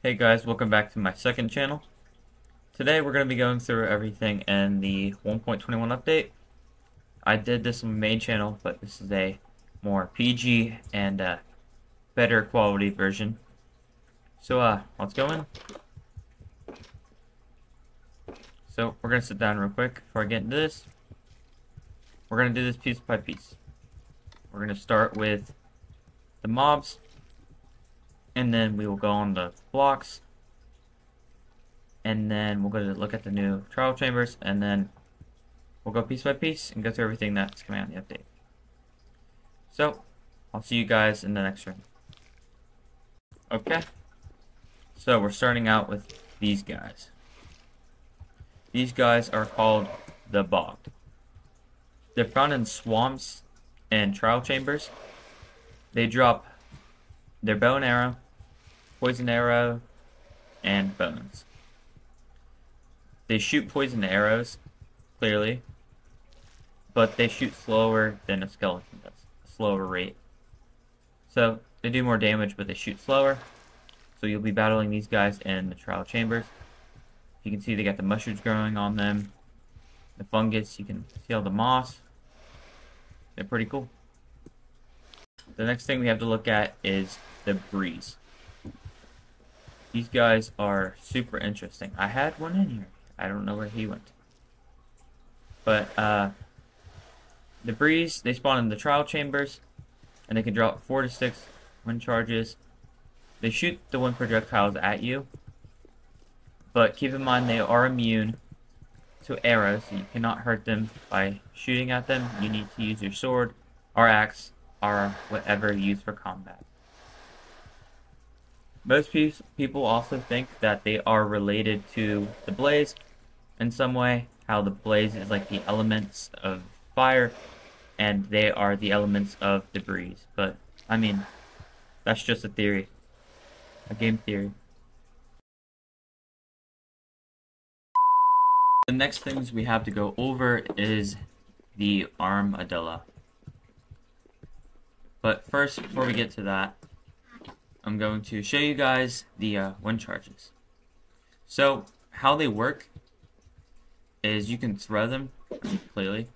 Hey guys, welcome back to my second channel. Today we're going to be going through everything in the 1.21 update. I did this on my main channel, but this is a more PG and better quality version. So let's go in. So we're going to sit down real quick before I get into this. We're going to do this piece by piece. We're going to start with the mobs, and then we will go on the blocks, and then we'll go to look at the new trial chambers, and then we'll go piece by piece and go through everything that's coming out in the update. So, I'll see you guys in the next room. Okay, so we're starting out with these guys. These guys are called the Bogged. They're found in swamps and trial chambers. They drop their bow and arrow, poison arrow, and bones. They shoot poison arrows, clearly, but they shoot slower than a skeleton does, a slower rate. So they do more damage, but they shoot slower. So you'll be battling these guys in the trial chambers. You can see they got the mushrooms growing on them, the fungus. You can see all the moss. They're pretty cool. The next thing we have to look at is the breeze. These guys are super interesting. I had one in here. I don't know where he went. But the breeze, they spawn in the trial chambers, and they can drop 4 to 6 wind charges. They shoot the wind projectiles at you, but keep in mind they are immune to arrows, so you cannot hurt them by shooting at them. You need to use your sword or axe or whatever you use for combat. Most people also think that they are related to the blaze in some way, how the blaze is like the elements of fire and they are the elements of the breeze. But I mean, that's just a theory, a game theory. The next things we have to go over is the armadillo. But first, before we get to that, I'm going to show you guys the wind charges. So how they work is you can throw them clearly,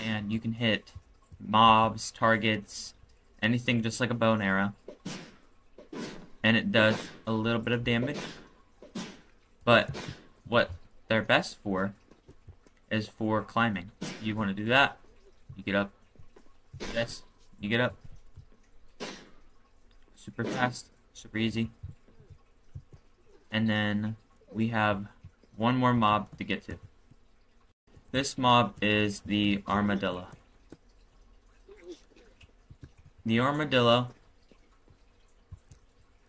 and you can hit mobs, targets, anything just like a bow and arrow, and it does a little bit of damage. But what they're best for is for climbing. You want to do that, you get up, yes, you get up. Super fast, super easy. And then we have one more mob to get to. This mob is the armadillo. The armadillo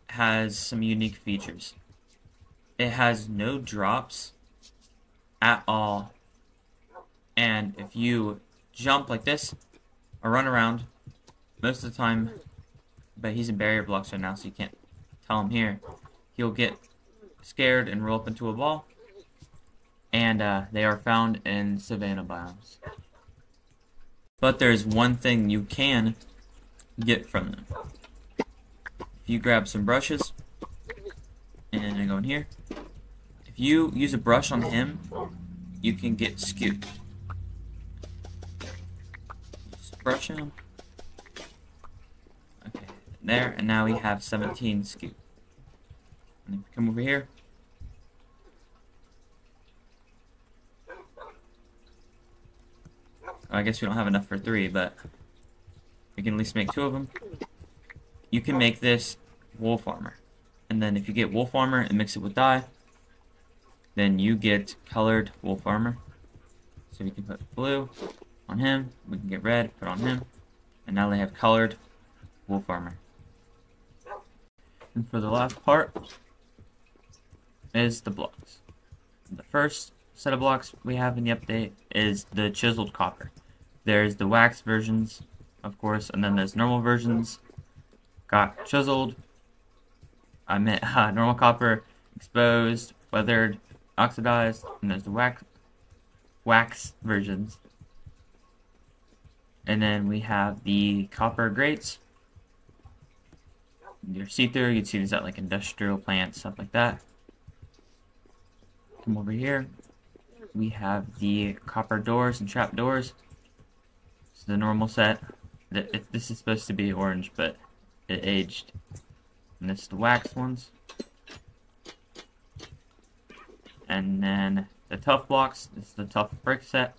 has some unique features. It has no drops at all. And if you jump like this or run around, most of the time, but he's in barrier blocks right now, so you can't tell him here, he'll get scared and roll up into a ball. And they are found in savanna biomes. But there's one thing you can get from them. If you grab some brushes, and I go in here, if you use a brush on him, you can get scooped. Just brush him. Okay, there, and now we have 17 scoop. And if you come over here, I guess we don't have enough for 3, but we can at least make 2 of them. You can make this wolf armor. And then if you get wolf armor and mix it with dye, then you get colored wolf armor. So we can put blue on him, we can get red, put on him, and now they have colored wolf armor. And for the last part is the blocks. The first set of blocks we have in the update is the chiseled copper. There's the wax versions, of course, and then there's normal versions. Got chiseled, I meant normal copper, exposed, weathered, oxidized, and there's the wax versions. And then we have the copper grates, They're see-through. You'd see these at like industrial plants, stuff like that. Come over here. We have the copper doors and trap doors. It's the normal set. This is supposed to be orange, but it aged. And this is the wax ones. And then the tough blocks. This is the tough brick set.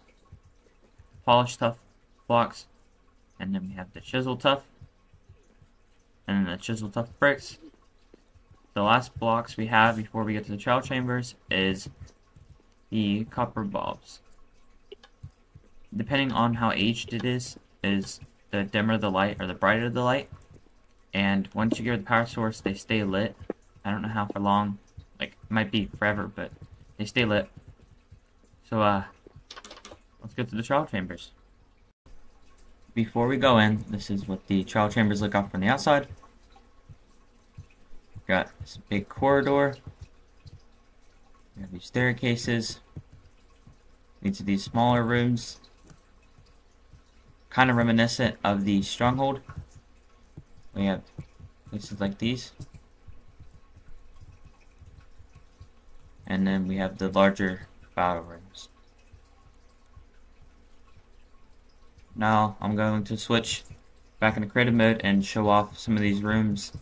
Polished tough blocks. And then we have the chisel tough. And then the chisel tough bricks. The last blocks we have before we get to the trial chambers is the copper bulbs. Depending on how aged it is the dimmer the light or the brighter the light. And once you give the power source, they stay lit. I don't know how for long. Like, it might be forever, but they stay lit. So, let's go to the trial chambers. Before we go in, this is what the trial chambers look like from the outside. Got this big corridor. We have these staircases. Lead to these smaller rooms. Kind of reminiscent of the stronghold. We have places like these. And then we have the larger battle rooms. Now I'm going to switch back into creative mode and show off some of these rooms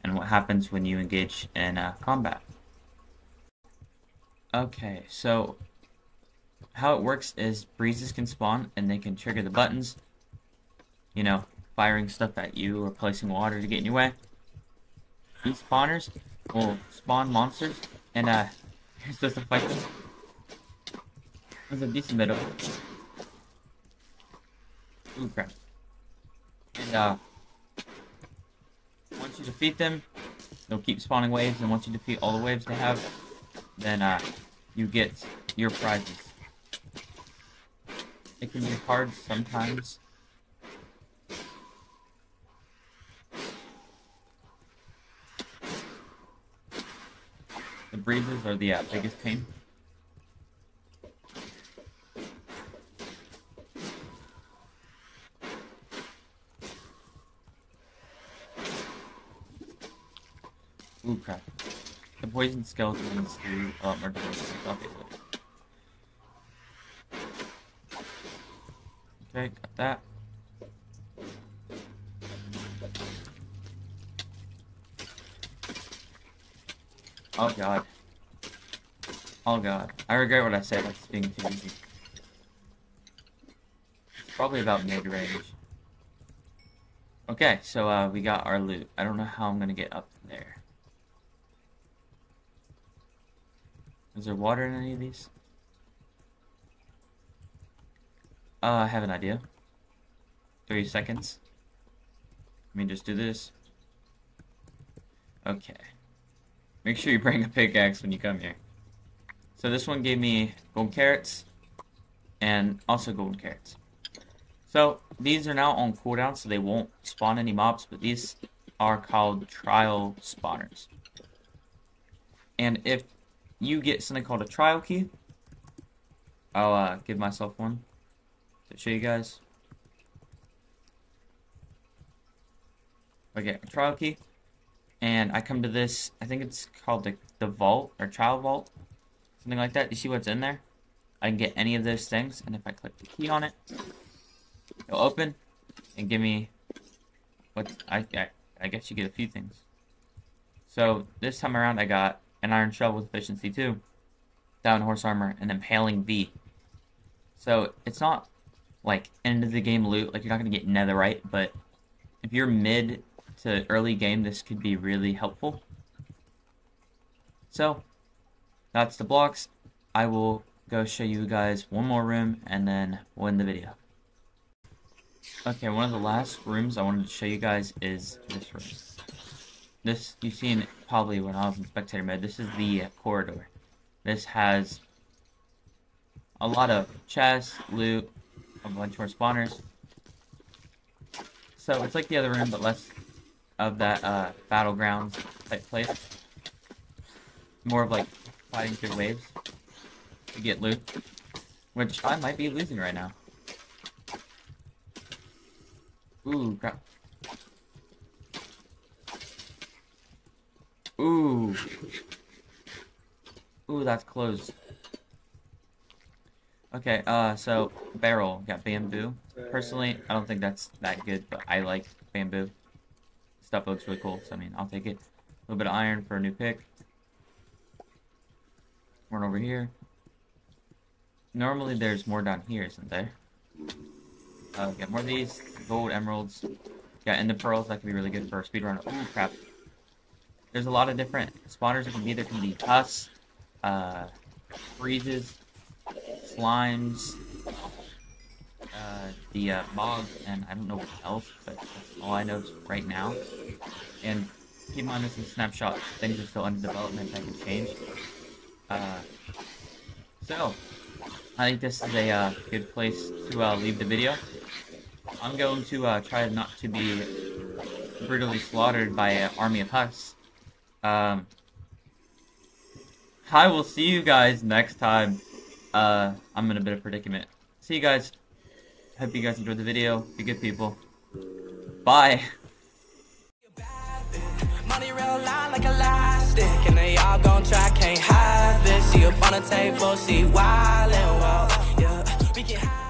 and what happens when you engage in combat. Okay, so how it works is breezes can spawn and they can trigger the buttons. You know, firing stuff at you or placing water to get in your way. These spawners will spawn monsters and you're supposed to fight them. There's a decent bit of it. Ooh, crap. And once you defeat them, they'll keep spawning waves, and once you defeat all the waves they have, then you get your prizes. It can be hard sometimes. The breezes are the biggest pain. Ooh, crap. The poison skeletons do a lot more damage than I thought they would. Okay, got that. Oh god. Oh god. I regret what I said, like it's being too easy. It's probably about mid-range. Okay, so we got our loot. I don't know how I'm gonna get up there. Is there water in any of these? I have an idea. 30 seconds. Let me just do this. Okay. Make sure you bring a pickaxe when you come here. So this one gave me gold carrots and also golden carrots. So these are now on cooldown, so they won't spawn any mobs, but these are called trial spawners. And if you get something called a trial key, I'll give myself one to show you guys. I get a trial key, and I come to this, I think it's called the vault, or trial vault, something like that. You see what's in there? I can get any of those things, and if I click the key on it, it'll open and give me what I guess you get a few things. So this time around I got an iron shell with efficiency 2, down horse armor, and impaling V. So it's not like end of the game loot, like you're not gonna get netherite, but if you're mid to early game, this could be really helpful. So that's the blocks. I will go show you guys one more room and then we'll end the video. Okay, one of the last rooms I wanted to show you guys is this room. This, you've seen probably when I was in spectator mode. This is the corridor. This has a lot of chests, loot, a bunch more spawners. So it's like the other room, but less of that battlegrounds type place. More of like fighting through waves to get loot, which I might be losing right now. Ooh, crap. Ooh. Ooh, that's closed. Okay, so barrel, got bamboo. Personally, I don't think that's that good, but I like bamboo. Stuff looks really cool, so I mean, I'll take it. A little bit of iron for a new pick. One over here. Normally there's more down here, isn't there? Got more of these. Gold, emeralds. Got ender pearls, that could be really good for a speedrun. Ooh, crap. There's a lot of different spawners that can be. There can be husks, freezes, slimes, the bog, and I don't know what else, but that's all I know right now. And keep in mind this is a snapshot. Things are still under development, that can change. So, I think this is a good place to leave the video. I'm going to try not to be brutally slaughtered by an army of husks. I will see you guys next time. I'm in a bit of a predicament. See you guys. Hope you guys enjoyed the video. Be good people. Bye. Money real line like elastic, and they all gon' try, can't have it. See up on the table, see wild and wild. Yeah, we can have